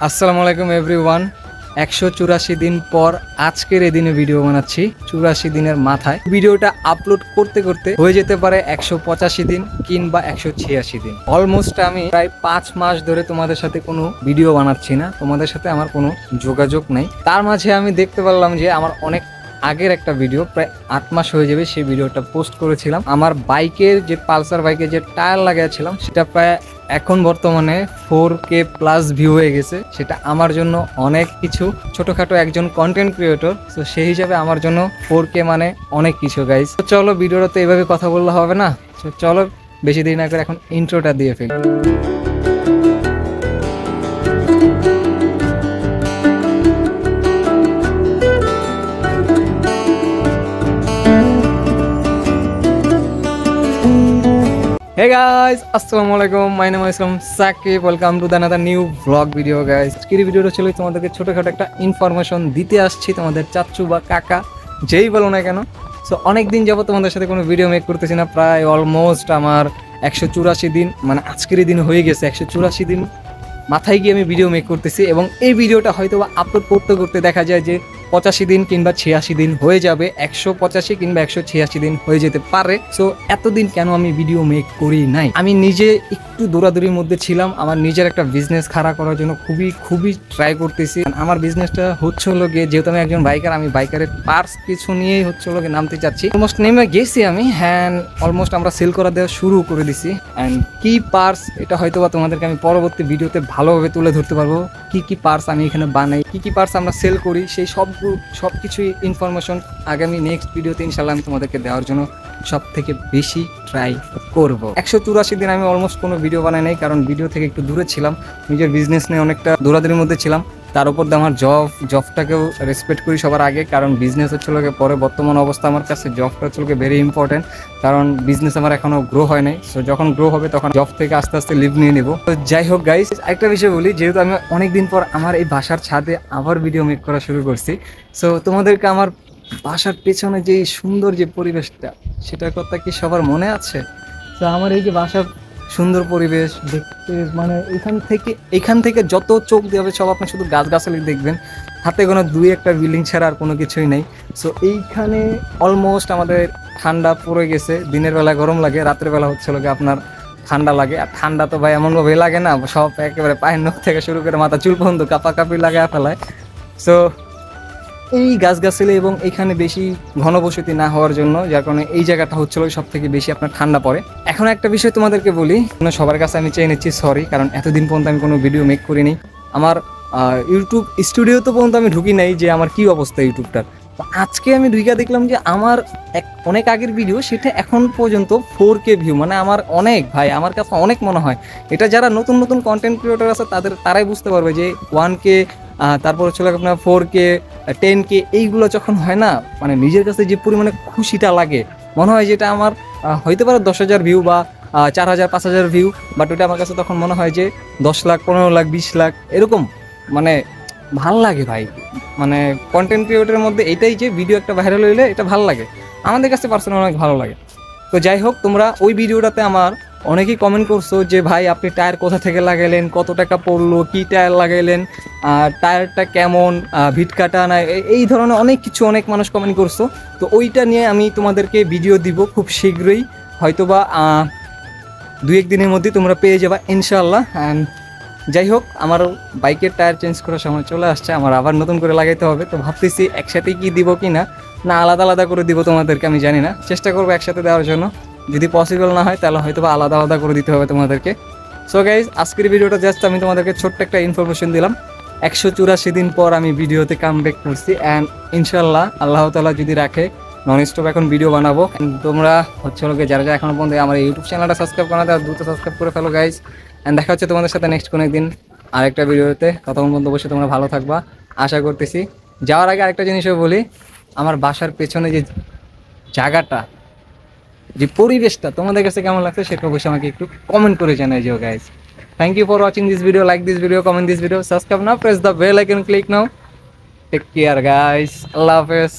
আসসালামু আলাইকুম এভরিওয়ান। 184 দিন পর আজকের এই দিনে ভিডিও বানাচ্ছি। 84 দিনের মাথায় ভিডিওটা আপলোড করতে করতে হয়ে যেতে পারে 185 দিন কিংবা 186 দিন। অলমোস্ট আমি প্রায় 5 মাস ধরে তোমাদের সাথে কোনো ভিডিও বানাচ্ছি না, তোমাদের সাথে আমার কোনো যোগাযোগ নাই। তার মাঝে আমি দেখতে পারলাম যে আমার অনেক আগের একটা ভিডিও, প্রায় 8 মাস হয়ে যাবে, সেই ভিডিওটা পোস্ট করেছিলাম। আমার বাইকের যে পালসার বাইকের যে টায়ার লাগাইছিলাম সেটা প্রায় এখন বর্তমানে 4K প্লাস ভিউ হয়ে গেছে। সেটা আমার জন্য অনেক কিছু, ছোটখাটো একজন কন্টেন্ট ক্রিয়েটর, তো সেই হিসাবে আমার জন্য 4K মানে অনেক কিছু গাইস। তো চলো, ভিডিওটা তো এইভাবে কথা বললে হবে না, তো চলো বেশি দেরি না করে এখন ইন্ট্রোটা দিয়ে ফেলি। Hey guys, আসসালামু আলাইকুম, my name is Sakib, welcome to the another new blog video guys. আজকের ভিডিওটা ছিল তোমাদেরকে ছোটখাটো একটা ইনফরমেশন দিতে আসছি, তোমাদের চাচু বা কাকা যেই বলো না কেন। সো অনেক দিন যাবো তোমাদের সাথে কোনো ভিডিও মেক করতেছি না, প্রায় অলমোস্ট আমার 184 দিন, মানে আজকের দিন হয়ে গেছে 184 দিন মাথায় গিয়ে আমি ভিডিও মেক করতেছি। এবং এই ভিডিওটা হয়তো বা আপলোড করতে করতে দেখা যায় যে 85 দিন কিংবা 86 দিন হয়ে যাবে, 185 কিংবা 186 দিন হয়ে যেতে পারে। সো এতদিন কেন আমি ভিডিও মেক করি নাই? আমি নিজে একটু দৌড়াদৌড়ির মধ্যে ছিলাম, আমার নিজের একটা বিজনেস খাড়া করার জন্য খুবই ট্রাই করতেছি। আমার বিজনেসটা হচ্ছে হলো গিয়ে, যেহেতু আমি একজন বাইকার, আমি বাইকারের পার্টস কিছু নিয়েই হচ্ছে হলো গিয়ে নামতে চাচ্ছি। অলমোস্ট নেমে গেছি আমি, হ্যাঁ অলমোস্ট আমরা সেল করা দেওয়া শুরু করে দিছি। অ্যান্ড কি পার্টস, এটা হয়তো বা তোমাদেরকে আমি পরবর্তী ভিডিওতে ভালোভাবে তুলে ধরতে পারবো। কি পার্টস আমি এখানে বানাই, কি পার্টস আমরা সেল করি, সেই সব কিছুই ইনফরমেশন আগামী নেক্সট ভিডিওতে ইনশাল্লাহ আমি তোমাদেরকে দেওয়ার জন্য সব থেকে বেশি ট্রাই করব। 184 দিন আমি অলমোস্ট কোনো ভিডিও বানাই নাই, কারণ ভিডিও থেকে একটু দূরে ছিলাম, নিজের বিজনেস নিয়ে অনেকটা দৌড়াদৌড়ির মধ্যে ছিলাম। তার উপর দিয়ে আমার জবটাকেও রেসপেক্ট করি সবার আগে, কারণ বিজনেস হচ্ছে লোকে পরে। বর্তমান অবস্থা আমার কাছে জবটা হচ্ছে লোকে ভেরি ইম্পর্টেন্ট, কারণ বিজনেস আমার এখনও গ্রো হয় নাই। সো যখন গ্রো হবে তখন জব থেকে আস্তে আস্তে লিভ নিয়ে নেবো। তো যাই হোক গাইস, একটা বিষয় বলি, যেহেতু আমি অনেকদিন পর আমার এই বাসার ছাদে আবার ভিডিও মেক করা শুরু করছি, সো তোমাদেরকে আমার বাসার পেছনে যে সুন্দর যে পরিবেশটা, সেটার কথা কি সবার মনে আছে? তো আমার এই যে বাসার সুন্দর পরিবেশ দেখতে, মানে এখান থেকে যত চোখ দিয়ে হবে সব আপনি শুধু গাছগাছালি দেখবেন, হাতে কোনো 2-1টা বিল্ডিং ছাড়া আর কোনো কিছুই নেই। সো এইখানে অলমোস্ট আমাদের ঠান্ডা পড়ে গেছে, দিনের বেলা গরম লাগে, রাতের বেলা হচ্ছে লোকে আপনার ঠান্ডা লাগে। আর ঠান্ডা তো ভাই এমনভাবে লাগে না, সব একেবারে পায়ের নখ থেকে শুরু করে মাথা চুল পর্যন্ত কাঁপাকাঁপি লাগায় ফেলায়। সো এই গাছগাছালি এবং এখানে বেশি ঘনবসতি না হওয়ার জন্য, যার কারণে এই জায়গাটা হচ্ছিল সব থেকে বেশি আপনার ঠান্ডা পড়ে। এখন একটা বিষয় তোমাদেরকে বলি, সবার কাছে আমি চেয়ে নিচ্ছি সরি, কারণ এতদিন পর্যন্ত আমি কোনো ভিডিও মেক করিনি। আমার ইউটিউব স্টুডিওতে পর্যন্ত আমি ঢুকি নাই যে আমার কি অবস্থা ইউটিউবটার। তো আজকে আমি ঢুকে দেখলাম যে আমার অনেক আগের ভিডিও, সেটা এখন পর্যন্ত 4K ভিউ, মানে আমার অনেক, ভাই আমার কাছে অনেক মনে হয়। এটা যারা নতুন কন্টেন্ট ক্রিয়েটর আছে তারাই বুঝতে পারবে যে 1K, তারপর হচ্ছে আপনার 4K, 10K, এইগুলো যখন হয় না, মানে নিজের কাছে যে পরিমাণে খুশিটা লাগে, মনে হয় যেটা আমার হইতে পারে 10,000 ভিউ বা 4,000 5,000 ভিউ, বাট ওটা আমার কাছে তখন মনে হয় যে 10 লাখ 15 লাখ 20 লাখ এরকম। মানে ভাল লাগে ভাই, মানে কন্টেন্ট ক্রিয়েটরের মধ্যে এটাই যে ভিডিও একটা ভাইরাল হইলে এটা ভালো লাগে, আমাদের কাছে পার্সোনালি অনেক ভালো লাগে। তো যাই হোক, তোমরা ওই ভিডিওটাতে আমার অনেকেই কমেন্ট করছো যে ভাই আপনি টায়ার কোথা থেকে লাগাইলেন, কত টাকা পড়লো, কি টায়ার লাগাইলেন, টায়ারটা কেমন, ভিট কাটা না, এই ধরনের অনেক মানুষ কমেন্ট করছো। তো ওইটা নিয়ে আমি তোমাদেরকে ভিডিও দিব খুব শীঘ্রই, হয়তোবা 2-1 দিনের মধ্যে তোমরা পেয়ে যাবা ইনশাআল্লাহ। অ্যান্ড যাই হোক, আমার বাইকের টায়ার চেঞ্জ করার সময় চলে আসছে, আমার আবার নতুন করে লাগাইতে হবে। তো ভাবতেছি একসাথে কি দিব কি না আলাদা করে দিব তোমাদেরকে, আমি জানি না, চেষ্টা করবো একসাথে দেওয়ার জন্য। যদি পসিবল না হয় তাহলে হয়তো বা আলাদা করে দিতে হবে তোমাদেরকে। সো গাইজ, আজকের ভিডিওটা জাস্ট আমি তোমাদেরকে ছোট্ট একটা ইনফরমেশন দিলাম। 184 দিন পর আমি ভিডিওতে কাম ব্যাক করছি, অ্যান্ড ইনশাল্লাহ আল্লাহ তাআলা যদি রাখে নন স্টপ এখন ভিডিও বানাবো। তোমরা হচ্ছে লোকে যারা এখনো পর্যন্ত আমার ইউটিউব চ্যানেলটা সাবস্ক্রাইব করা দেয়, দ্রুত সাবস্ক্রাইব করে ফেলো গাইজ। অ্যান্ড দেখা হচ্ছে তোমাদের সাথে নেক্সট কোনো একদিন আরেকটা ভিডিওতে। ততক্ষণ পর্যন্ত বসে তোমরা ভালো থাকবা আশা করতেছি। যাওয়ার আগে আরেকটা জিনিসও বলি, আমার বাসার পেছনে যে জায়গাটা, যে পরিবেশটা তোমাদের কাছে কেমন লাগছে সেটা অবশ্যই আমাকে একটু কমেন্ট করে জানাই দিও guys. Thank you for watching this video, like this video, comment this video, subscribe now, press the bell icon, click now. Take care guys, আল্লাহ হাফেজ।